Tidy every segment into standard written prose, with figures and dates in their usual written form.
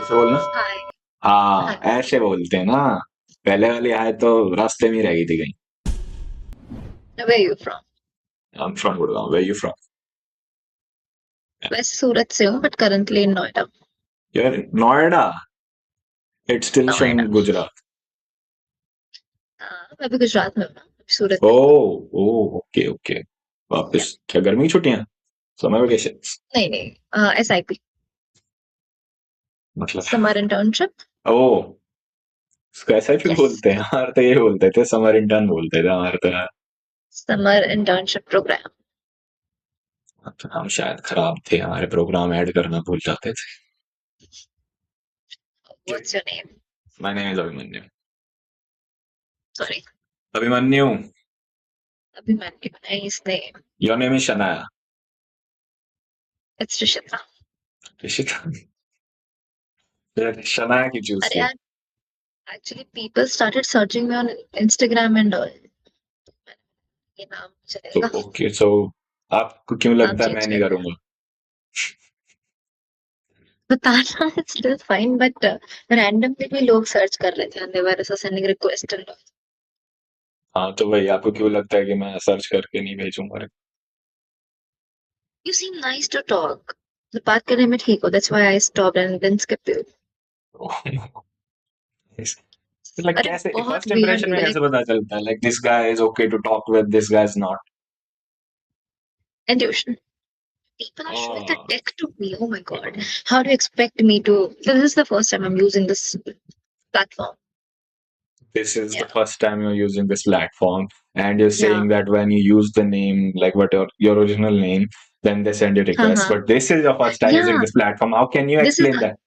ऐसे बोलना। हाय। हाँ, हाय। ऐसे बोलते हैं ना। पहले वाली आए तो रास्ते में ही रह गई थी कहीं। Where you from? I am from Gurgaon, where you from? वैसे सूरत से हूँ बट करंटली इन नोएडा। यार Noida, it's still Noida. Showing Gujarat. हाँ, मैं भी गुजरात में हूँ ना, सूरत ओ, नहीं। ओ, ओके ओके। या वापस क्या गर्मी की छुट्टियां, समर वेकेशन? नहीं नहीं, SIP, मतलब समर इंटर्नशिप। ओ, उसको ऐसा क्यों यस, बोलते हैं? हमारे तो ये बोलते थे, समर इंटर्न बोलते थे हमारे तो यार। Summer internship programme. तो हम शायद खराब थे, हमारे प्रोग्राम ऐड करना भूल जाते थे। क्यों? What's your name? My name is Abhimanyu. Sorry. Abhimanyu. Abhimanyu, nice name. Your name is Shanaya. It's Rishita. Rishita. फिर शनाया की चूज अरे किया? यार, actually people started searching me on Instagram and all, ये नाम तो चलेगा। ओके, सो आपको क्यों नाम लगता है मैं चेंज नहीं कर दिया। करूंगा? बताना it's still fine but randomly भी लोग सर्च कर रहे थे, दे वर सेंडिंग रिक्वेस्ट एंड ऑल। हाँ तो भाई, आपको क्यों लगता है कि मैं सर्च करके नहीं भेजूंगा? You seem nice to talk. तो बात करने में ठीक हो, that's why I stopped and then skipped you. मतलब अरे कैसे बहुत फर्स्ट weird इंप्रेशन में कैसे like पता चलता है, like this guy is okay to talk with, this guy is not? intuition. People are showing the tech to me. Oh my god. How do you expect me to? This is the first time I'm using this platform. This is the Yeah. first time you're using this platform, and you're Yeah. saying that when you use the name, like what your original name, then they send you requests. Uh-huh. But this is your first time using Yeah. this platform. How can you This is explain that?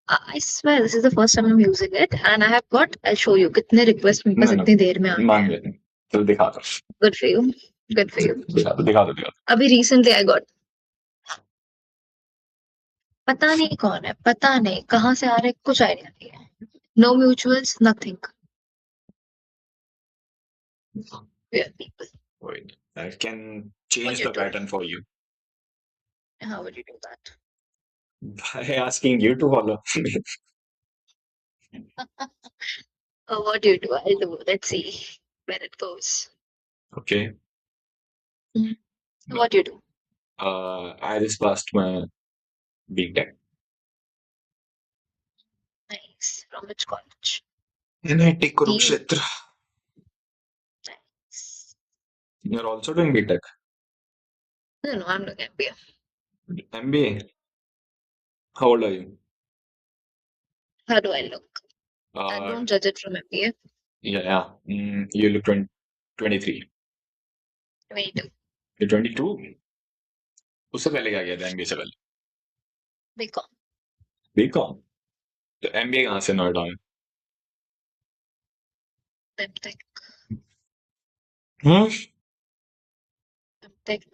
I swear this is the first time I'm using it and I have got, I'll show you कितने request मेरे पास No, no, इतनी देर में आ गए मान हैं. गए। चलो दिखा दो, Good for you. Good for you. दिखा दो, दिखा दो, दिखा अभी recently I got, पता नहीं कौन है, पता नहीं कहाँ से आ रहे, कुछ आइडिया नहीं है. No mutuals, nothing. दो। Weird people. Wait, I can What change do you the do? pattern for you How would you do that? by asking you to follow me. What do you do? I'll do. Let's see where it goes. Okay. Mm. What do you do? I just passed my BTech. Nice. From which college? NIT You. Kurukshetra. Nice. You're also doing BTech? No, no, I'm doing MBA. MBA? How old are you? How do I look? Uh, Don't judge it from MBA. yeah, yeah. You look 20, 23. 22. You're 22? उससे पहले क्या किया था MBA से पहले? BCom. BCom? तो MBA कहाँ से नोएडा में? MTech. Hmm. MTech.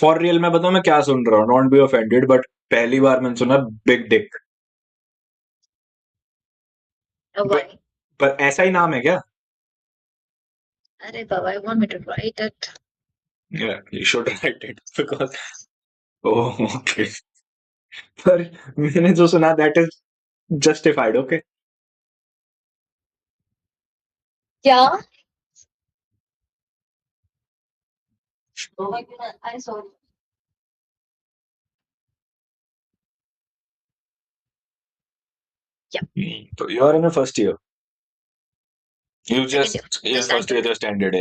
For real मैं बताऊं मैं क्या सुन रहा हूँ, नॉट बी ऑफेंडेड, बट पहली बार मैंने सुना बिग डिक। पर, Why? पर ऐसा ही नाम है क्या? Arey Baba, I want me to write it. Yeah, you should write it because oh okay. पर मैंने जो सुना दैट इज जस्टिफाइड, ओके। क्या? Oh my goodness, I saw. Yeah, तो you are in first year? You second year. Just ये Just first year ended. Just ended है?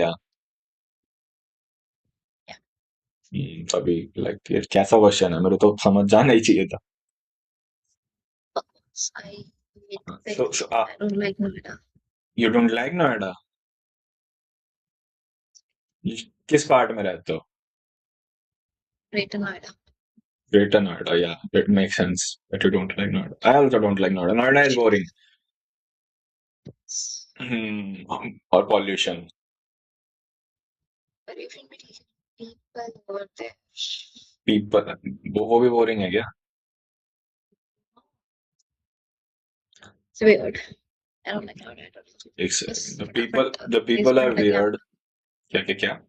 Yeah. अभी like ये कैसा क्वेश्चन है, मेरे तो समझ जाना ही चाहिए था। I hate tech. So I don't like Noida. You don't like Noida? किस पार्ट में रहते हो? Greater Noida. Greater Noida, yeah it makes sense that you don't like Noida. I also don't like Noida, Noida is boring. और pollution. But even people over there. People, वो भी boring है क्या? It's weird. I don't like Noida at all. एक Just second, फटाफट the people are placement लग गया. Weird. क्या क्या क्या?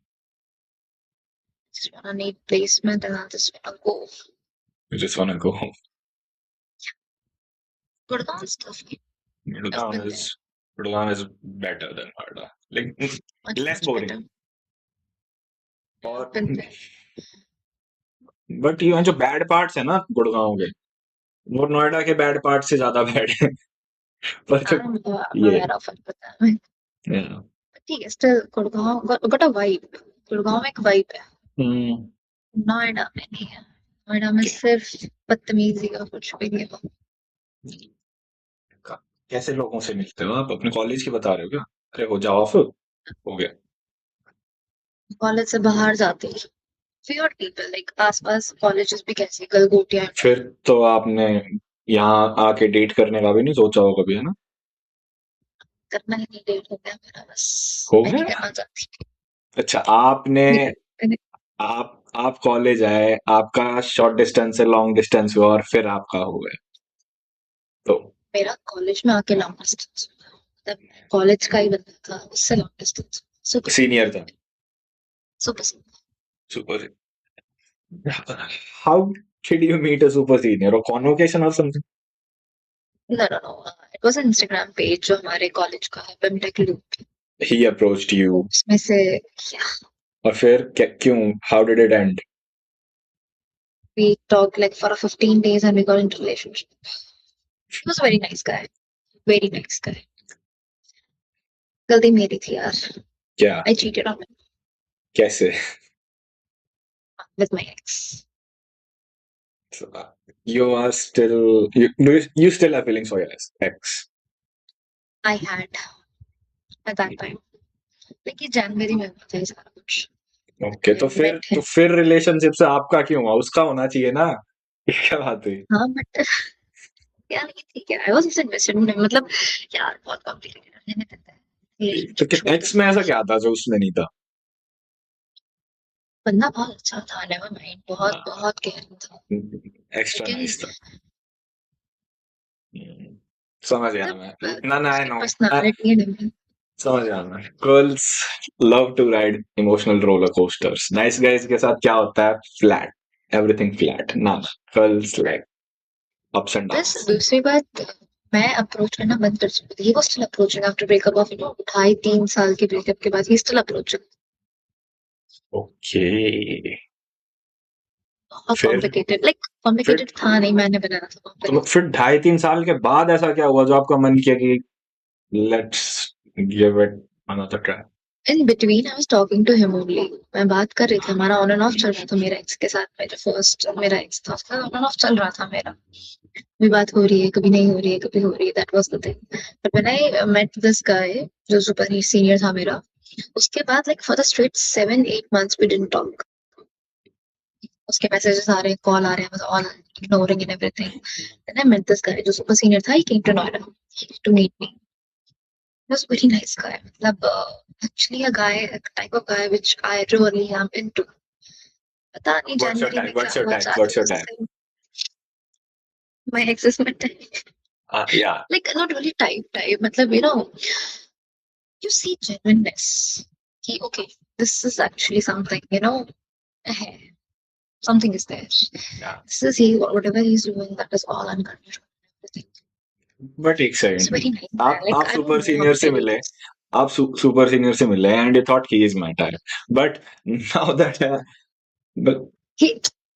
Just wanna need placement and I just wanna go. You just want to go. Gurgaon is tough. I've Gurgaon been is there. Gurgaon is better than Noida. Like Much, less much better. boring. Yeah, और I've been there. But ये जो bad parts है ना गुड़गांव के, वो नोएडा के bad part से ज्यादा बैड है। पर जो I'm ये aware of it, पता है. yeah. ठीक है, still Gurgaon got a vibe. Gurgaon में एक vibe है. हम्म, नोएडा में नहीं है. नोएडा में सिर्फ बदतमीजी का कुछ भी नहीं है. कैसे लोगों से मिलते हो आप? अपने कॉलेज की बता रहे हो क्या? अरे हो जाओ ऑफ हो गया। कॉलेज से बाहर जाते ही weird people like आसपास कॉलेजेस भी कैसे गलगोटियां हैं. फिर तो आपने यहाँ आके डेट करने का भी नहीं सोचा हो कभी, है ना? करना ही नहीं, डेट हो गया मेरा, बस हो मैं नहीं गया? करना चाहती. अच्छा, आपने नहीं, मैंने- आप कॉलेज आए, आपका शॉर्ट डिस्टेंस से लॉन्ग डिस्टेंस हुआ और फिर आपका हो गया तो मेरा कॉलेज में आके लॉन्ग डिस्टेंस, मतलब कॉलेज का ही बंदा था, उससे लॉन्ग डिस्टेंस. सुपर सीनियर था। Super. Super. How did you meet a super senior or convocation or something? No, no, no. It was an Instagram page जो हमारे कॉलेज का है, Bimtech Loop. He approached you उसमें से yeah, और फिर क्यों? How did it end? we talked like for 15 days and we got into relationship. He was a very nice guy. Very nice guy. गलती मेरी थी यार. क्या? I cheated on him कैसे? with my ex. So, you are still you still have feelings for your ex? I had at that time. लेकिन जनवरी में हुआ था ये सारा कुछ. ओके, तो I met him. फिर रिलेशनशिप से आपका क्यों हुआ? उसका होना चाहिए ना। ये क्या बात हुई? हाँ बट यार लेकिन ठीक है. I was just invested in him. मतलब यार बहुत कॉम्प्लिकेटेड है. रहने देते हैं. तो Relationship छोड़ एक्स दो. में ऐसा क्या था जो उसमें नहीं था? बंदा बहुत अच्छा था. Never mind. बहुत बहुत केयरिंग था. एक्स्ट्रा लेकिन नाइस था। समझ गया मैं। ना ना, आई उसकी नो, पर्सनालिटी है डिफरेंट. समझ गया मैं। Girls love to ride emotional roller coasters. Nice guys के साथ क्या होता है? फ्लैट, एवरीथिंग फ्लैट ना। Girls like ups and plus downs. दूसरी बात, मैं अप्रोच करना बंद कर चुकी थी. He was still approaching after breakup of 2.5-3 साल के ब्रेकअप के बाद. He still approaching. ओके, बहुत फिर कॉम्प्लिकेटेड. लाइक फिर कॉम्प्लिकेटेड था नहीं, मैंने बनाया था तो कॉम्प्लिकेटेड. फिर 2.5-3 साल के बाद ऐसा क्या हुआ जो आपका मन किया कि let's give it another try? In between I was talking to him only. मैं बात कर रही थी. हमारा ऑन एंड ऑफ चल रहा था मेरा एक्स के साथ. मेरा फर्स्ट मेरा एक्स था, उसका ऑन एंड ऑफ चल रहा था मेरा. कभी बात हो रही है, कभी नहीं हो रही है, कभी हो रही है. That was the thing. But when I met this guy जो सुपर सीनियर था मेरा, उसके बाद like for the straight 7-8 months we didn't talk. उसके मैसेजेस आ रहे हैं, कॉल आ रहे हैं, बस all ignoring and everything. Then I met this guy जो सुपर सीनियर था. He came to Noida to meet me. He was very nice guy. मतलब actually a guy, a type of guy which I really am into. पता नहीं what's your जनवरी में type? क्या what's your हुआ type? What's your अचानक type? से. My ex is my type. या Like not really type. मतलब you see genuineness. कि okay, this is actually something, है. Something is there. या This is he, whatever he's doing, that is all uncontrollable. But एक It's second, very nice guy. आप Like I super don't know how senior to से tell you मिले, this. आप super senior से मिले and you thought he is my type, but now that but He,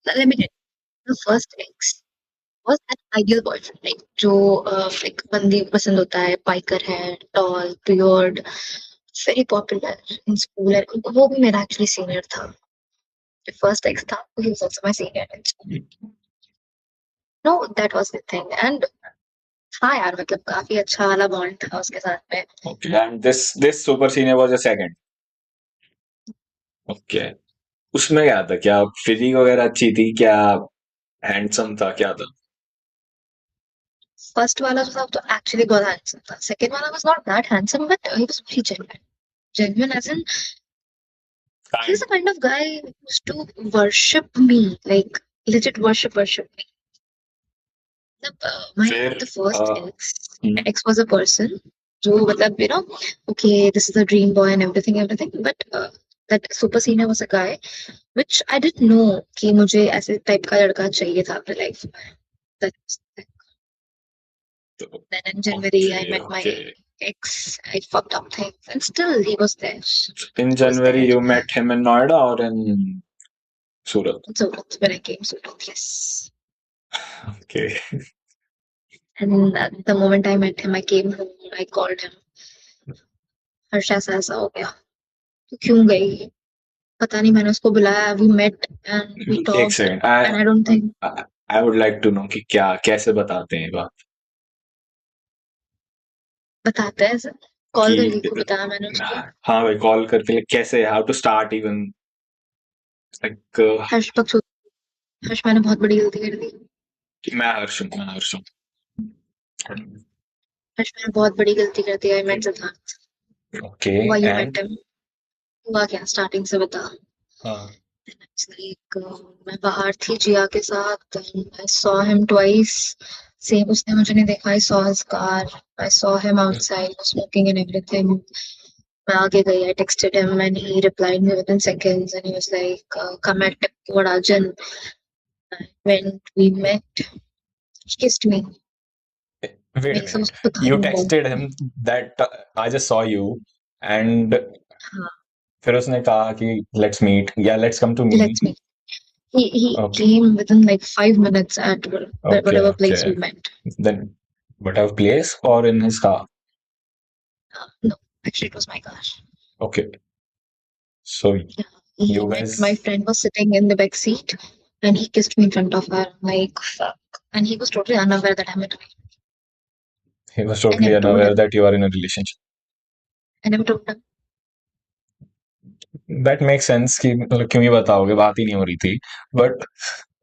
let me tell you, the first ex was an ideal boyfriend. Like जो like बंदी को पसंद होता है, biker है, tall, beard, very popular in school. And वो भी मेरा actually senior था. The first ex था, he was also my senior in school. No, that was the thing. And हाँ यार, मतलब काफी अच्छा वाला बॉन्ड था उसके साथ में. okay, and this super senior was a second. Okay, उसमें क्या था? क्या फिजिक वगैरह अच्छी थी? क्या हैंडसम था? क्या था? फर्स्ट वाला जो था वो तो एक्चुअली बहुत हैंडसम था. सेकंड वाला was not that handsome, but he was very genuine. Genuine as in he's kind the kind of guy who used to worship me, like legit worship me. My फिर the first uh, ex, hmm, ex was a person जो मतलब okay, this is a dream boy and everything, but that super senior was a guy which I didn't know कि मुझे ऐसे type का लड़का चाहिए था अपने लाइफ में. That's तो Then in January, I okay, met my okay. ex. I fucked up things, and still he was there. In He was January, there. you met him in Noida or in Surat? So when I came Surat, yes. Okay. And the moment I met him, I came home. I called him. Harsha से ऐसा हो गया तो क्यों गई पता नहीं मैंने उसको बुलाया we met and we एक talked second and I don't think I would like to know कि क्या कैसे बताते हैं ये बात बताते हैं कॉल करके कि को बताया मैंने उसको हाँ भाई कॉल करके कैसे how to start even like Harsh पक्ष हर्ष मैंने बहुत बड़ी गलती कर दी मैं हर्ष हूँ हर्ष मैंने बहुत बड़ी गलती कर दी आई मेट सिद्धार्थ ओके हुआ यू एंड मेट हिम हुआ क्या स्टार्टिंग से बता हाँ लाइक मैं बाहर थी जिया के साथ I saw him twice same उसने मुझे नहीं देखा I saw his car I saw him outside smoking and everything मैं आगे गई I texted him and he replied me within seconds and he was like come at Vadajan when we met he kissed me wait a मेरे सब minute उसको पता you नहीं था texted him that I just saw you and हाँ फिर उसने कहा कि let's meet या let's come to me let's meet he okay came within like 5 minutes at okay whatever place okay we met then whatever place or in his car no actually it was my car okay so yeah he you met my guys friend was sitting in the back seat and he kissed me in front of her I'm like fuck and he was totally unaware that I'm in a relationship he was I totally never told unaware him that you are in a relationship I never told him that makes sense कि मतलब क्यों ही बताओगे बात ही नहीं हो रही थी but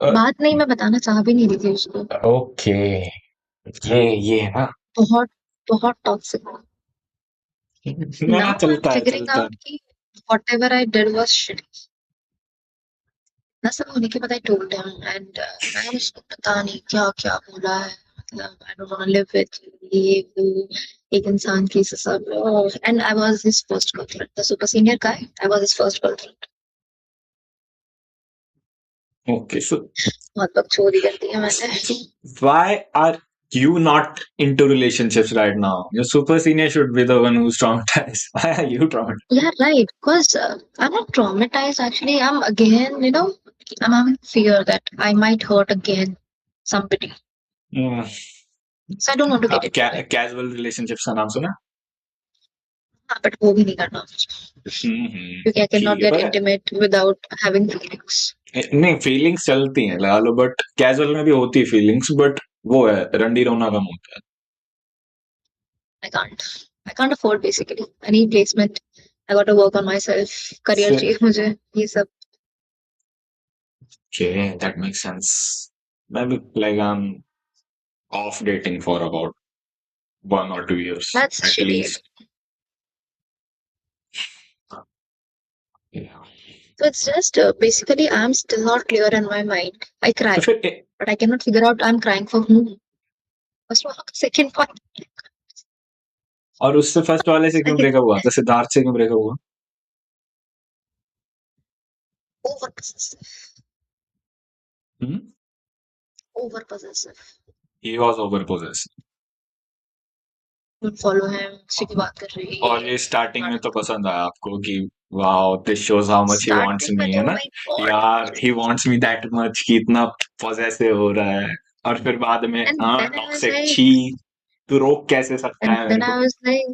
बात नहीं मैं बताना चाह भी नहीं रही थी उसको okay ये है ना बहुत बहुत टॉक्सिक ना now I'm चलता है figuring चलता है out कि whatever I did was shitty ना सब होने के बाद I told him and मैं उसको पता नहीं क्या क्या बोला है मतलब I don't want to live with you ये वो एक इंसान की से सब and I was his first girlfriend the super senior guy I was his first girlfriend okay so बहुत बकचोदी कर दी है मैंने So why are you not into relationships right now? Your super senior should be the one who's traumatized. Why are you traumatized? yeah right because I'm not traumatized actually I'm again you know I'm having fear that I might hurt again somebody Hmm. so I don't want to get into it Casual relationships का नाम सुना? हाँ but वो भी नहीं करना मुझे क्योंकि I cannot ठीक है get पर intimate without having feelings नहीं फीलिंग्स चलती हैं लगा लो बट कैजुअल में भी होती है फीलिंग्स बट वो है रंडी रोना कम होता है I can't afford basically I need placement I got to work on myself career से चाहिए मुझे ये सब okay that makes sense मैं भी like I'm off dating for about 1 or 2 years that's at shitty least yeah. so it's just basically I'm still not clear in my mind I cry तो फिर but I cannot figure out I'm crying for whom first of all second point और उससे first वाले से क्यों breakup हुआ था सिद्धार्थ से क्यों ब्रेकअप हुआ over possessive hmm over possessive he was over possessive don't follow him उसी की बात कर रही और है ये स्टार्टिंग में तो पसंद आया आपको कि wow this shows how much he wants starting मी में है oh ना my god यार he wants me that much कि इतना पोजेसिव हो रहा है और फिर बाद में and हाँ then I was toxic like छी तू रोक कैसे सकता and है then मेरे I को was like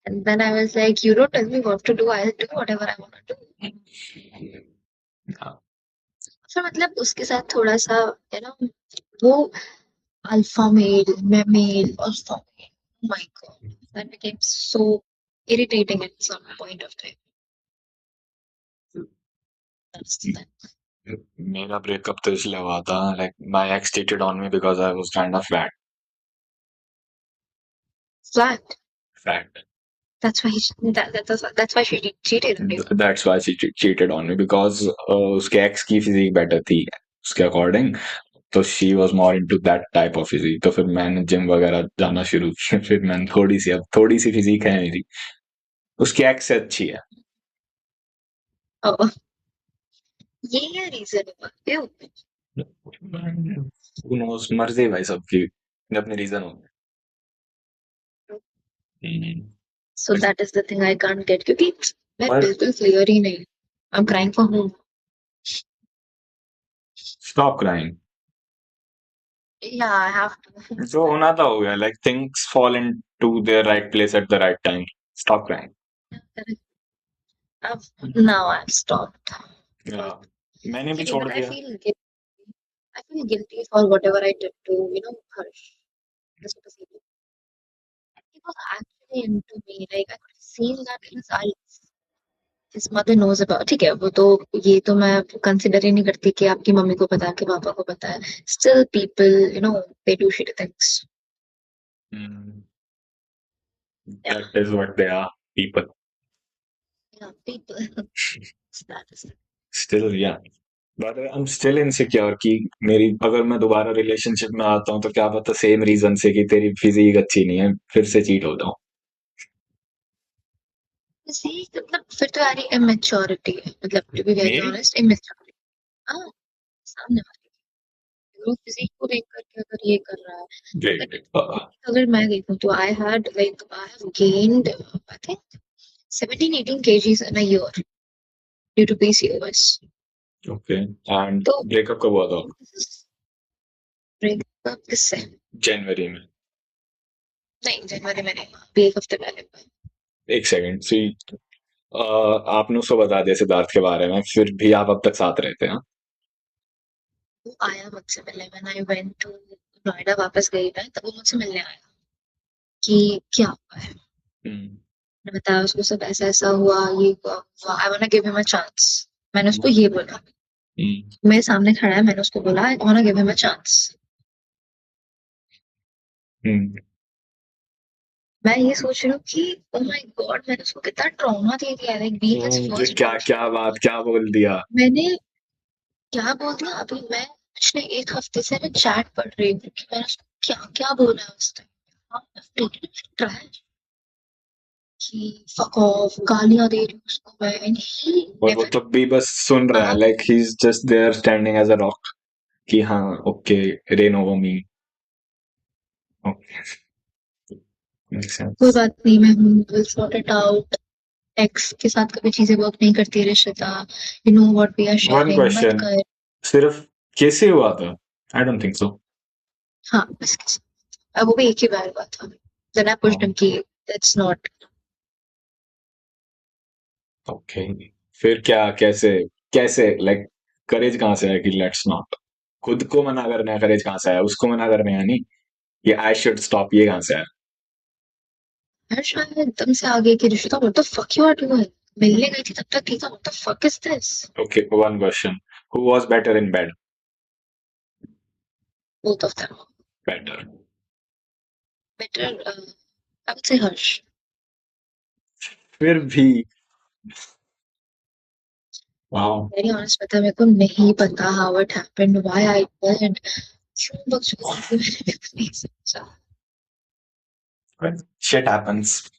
and then I was like you don't tell me what to do I'll do whatever I want to do हाँ, फिर मतलब उसके साथ थोड़ा सा यू नो वो अल्फा मेल मैं male alpha male my god that became so irritating at some point of time that's the thing मेरा ब्रेकअप तो इसलिए हुआ था like my ex cheated on me because I was kind of flat fat that's why that's why she cheated on you that's why she cheated on me because उसके ex की physique better थी उसके according तो she was more into that type of physique तो फिर मैंने gym वगैरह जाना शुरू किया फिर मैंने थोड़ी सी फिजिक है मेरी उसकी एक्स से अच्छी है oh ये रीजन हुआ क्यों Who knows, मर्जी है भाई सबकी अपने अपने रीजन होते So that is the thing I can't get, क्योंकि मैं पर बिल्कुल क्लियर ही नहीं. I'm crying for whom? Stop crying. Yeah, I have to. जो होना था हो गया. Like things fall into their right place at the right time. Stop crying. Now I've stopped. Yeah. मैंने भी Okay, छोड़ but दिया. I feel guilty for whatever I did to, Harsh. This was he was actually into me. Like I could see that in his eyes. His mother knows about. ठीक है, वो तो ये तो मैं कंसिडर ही नहीं करती कि आपकी मम्मी को पता है कि पापा को पता है. Still people, they do shitty things. Hmm. Yeah, That is what they are. People. yeah, people. That is it. Still, yeah. But I'm still insecure कि मेरी अगर मैं दोबारा रिलेशनशिप में आता हूँ तो क्या पता सेम रीजन से कि तेरी फिजिक अच्छी नहीं है फिर से चीट होता हूँ. See, मतलब फिर तो यार immaturity है. मतलब to be very मेरी honest, immaturity. हाँ, सामने वाले लोग फिजिक को देख करके अगर ये कर रहा है. ग्रेट. अगर मैं देखूं तो I had like I have gained I think 17-18 kgs in a year due to PCOS. Okay. And तो ब्रेकअप कब हुआ था? ब्रेकअप किससे? जनवरी में. नहीं, जनवरी में नहीं हुआ, अभी एक हफ्ते पहले हुआ. एक सेकंड सी. आपने उसको बता दिया सिद्धार्थ के बारे में फिर भी आप अब तक साथ रहते हैं? वो आया मुझसे मिलने. When I went to Noida वापस गई मैं, तब वो मुझसे मिलने आया कि क्या हुआ है. हम्म. मैंने बताया उसको सब ऐसा ऐसा हुआ, ये हुआ. I want to give him a chance. मैंने उसको ये बोला. हम्म. मेरे सामने खड़ा है, मैंने उसको बोला I want to give him a chance. Hmm. मैं ये सोच रही हूँ कि ओ माय गॉड, मैंने उसको कितना ट्रॉमा दे दिया है, लाइक बीइंग हिज ये फर्स्ट क्या बॉयफ्रेंड. क्या बात क्या बोल दिया? मैंने क्या बोल दिया? अभी मैं पिछले एक हफ्ते से मैं चैट पढ़ रही हूँ कि मैंने उसको क्या क्या बोला है उस टाइम. ट्राई कि फक ऑफ, गालियां दे रही हूँ उसको मैं, एंड ही और वो नेवर. तब भी बस सुन रहा है like he is just there standing as a rock कि हाँ okay rain over me. Okay. Make कोई सेंस. बात नहीं, मैं हूँ, will sort it out. Ex के साथ कभी चीजें वर्क नहीं करती रिश्ता. You know what we are one sharing, मत क्वेश्चन. कर. सिर्फ कैसे हुआ था? I don't think so. हाँ बस अब वो भी एक ही बार हुआ था. देन आई पुश्ड हिम कि दैट्स नॉट. ओके. फिर क्या कैसे कैसे लाइक करेज कहाँ से है कि लेट्स नॉट? खुद को मना करने का करेज कहाँ से आया? उसको मना करने का नहीं. ये आई शुड स्टॉप ये कहाँ से आया? हर शायद एकदम से आगे की रिश्ता. What the fuck you are doing? मिलने गई थी तब तक ठीक था. What the fuck is this? Okay. One question. Who was better in bed? Both of them. Better. Better I would say Harsh. फिर भी. वाओ. वेरी ऑनेस्ट बता, मेरे को नहीं पता how it happened, why I did. क्यों बकचोदी थी, मैंने भी नहीं समझा. Shit happens.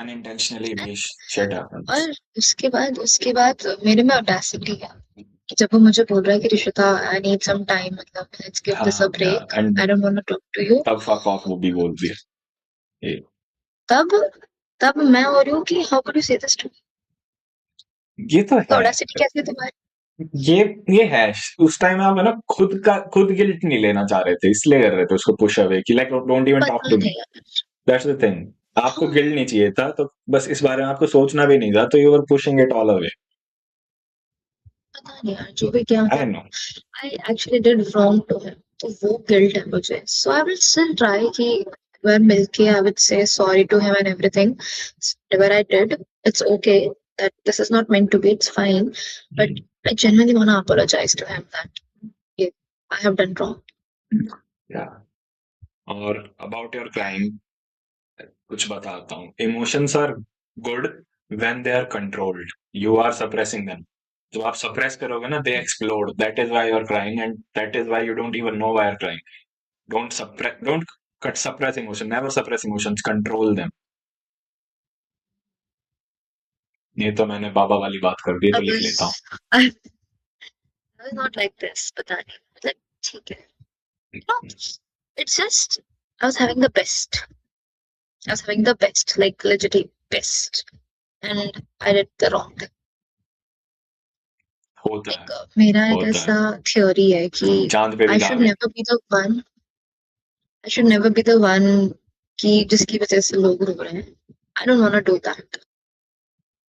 unintentionally भी shit happens. और उसके बाद मेरे में ऑडेसिटी है कि जब वो मुझे बोल रहा है कि Rishita I need some time, मतलब लेट्स गिव दिस अ हाँ या break, and I don't want to talk to you. तब fuck off वो भी बोल दिया. ये तब तब मैं हो रही हूँ कि हाउ कुड यू से दिस टू मी. ये तो है. ऑडेसिटी कैसी है तुम्हारी? ये ये है. उस टाइम आप है ना खुद गिल्ट नहीं लेना चाह रहे थे इसलिए कर रहे थे उसको पुश अवे कि लाइक डोंट इवन टॉक पता टू मी. नहीं यार. That's the thing. आपको हाँ, गिल्ट नहीं चाहिए था तो बस इस बारे में आपको सोचना भी नहीं था तो you were pushing it all away. पता नहीं यार, जो भी क्या आई था. No. I actually did wrong to him. तो वो गिल्ट है मुझे. So I will still try कि एक बार मिलके I would say sorry to him and everything. Whatever I did, it's okay. That this is not meant to be. It's fine. But I genuinely want to apologize to him that yeah, I have done wrong. या. और about your crime कुछ बताता हूँ. Emotions are good when they are controlled. You are suppressing them. जब आप suppress करोगे ना they explode. That is why you are crying and that is why you don't even know why you are crying. Don't cut suppress emotion. Never suppress emotions. Control them. ये तो मैंने बाबा वाली बात कर दी I तो लिख लेता हूँ. was I was not like this. पता नहीं. मतलब ठीक है. No, it's just I was having the best. I was having the best, like legit best, and I did the wrong thing. होता Like है मेरा एक होता ऐसा है theory है कि चांद पे भी I should दाग है never be the one. I should never be the one कि जिसकी वजह से लोग रो रहे हैं. I don't want to do that.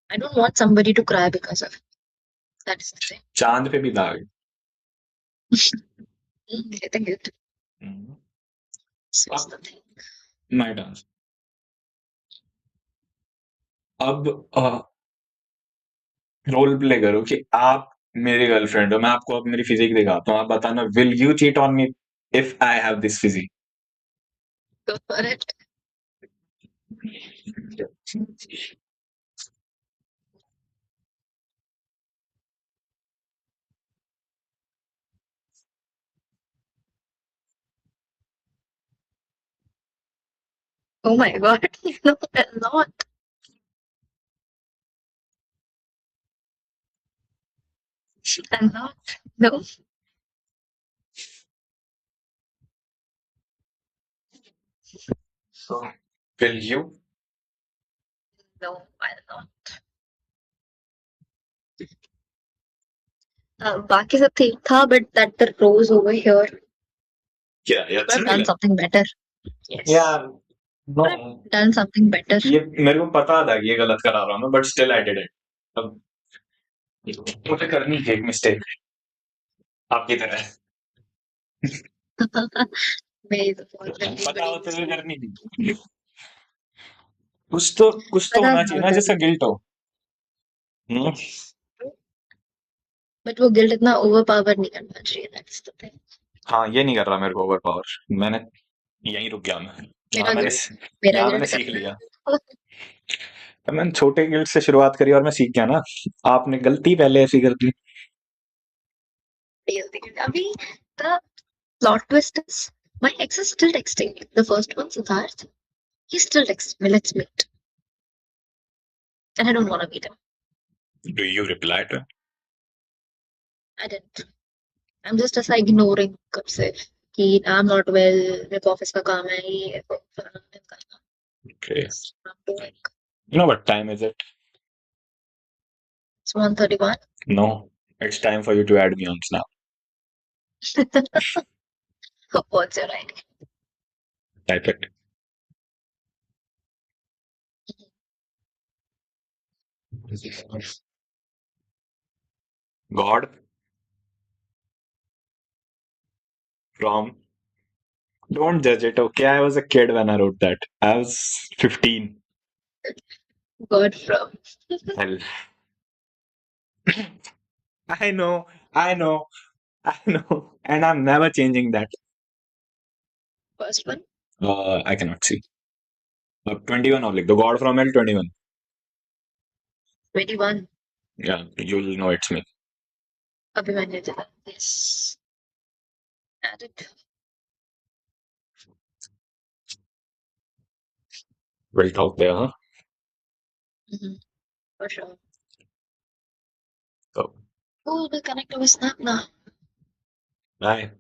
I don't want somebody to cry because of it. That is the thing. चांद पे भी दाग है Getting it. Hmm, This was अब the thing. माय डांस अब रोल प्ले करो कि आप मेरी गर्लफ्रेंड हो मैं आपको अब मेरी फिजिक दिखाता हूँ आप बताना will you cheat on me if I have this physique Go for it. Oh my god. No, I'm not. I'm not. No. So will you No, I'm not. बाकी सब ठीक था, but that the rose over here, yeah you yeah could have done similar something better. Yes. yeah no Could have done something better. ये मेरे को पता था कि ये गलत करा रहा हूँ मैं but still I did it अब मुझे करनी है एक मिस्टेक आपकी तरह मेरी तो बहुत गंदी पता बड़ी होते हुए mistake. करनी थी कुछ तो पता होना था चाहिए ना जैसा करनी, गिल्ट हो हम्म, but वो guilt इतना overpower नहीं करना चाहिए. That's the thing. हाँ ये नहीं कर रहा मेरे को ओवर पावर मैंने यहीं रुक गया मैं मेरा यहाँ मैंने guilt, मेरा यहाँ मैंने guilt सीख करना लिया है. मैंने छोटे गिल्ट से शुरुआत करी और मैं सीख गया ना आपने गलती पहले ऐसी कर दी अभी the plot twist is my ex is still texting me. The first one, Siddharth, he's still texting me. Let's meet, and I don't want to meet him. Do you reply to I didn't. I'm just ऐसा ignoring कब से कि I'm not well, मेरे को office का काम है ये फलाना ढिमकाना. Okay Yes, I'm doing. You know what time is it It's 1:31. No it's time for you to add me on snap What's your ID? Type it god from don't judge it okay I was a kid when I wrote that I was 15 God from Hell. I know, I know, I know, and I'm never changing that. first one. I cannot see. 21 oblique. The God from Hell 21. 21. Yeah, you'll know it's me. अभी मैंने देखा. Yes. Added. We'll talk there, huh? For sure. So, Oh, we'll connect with Snap now. bye.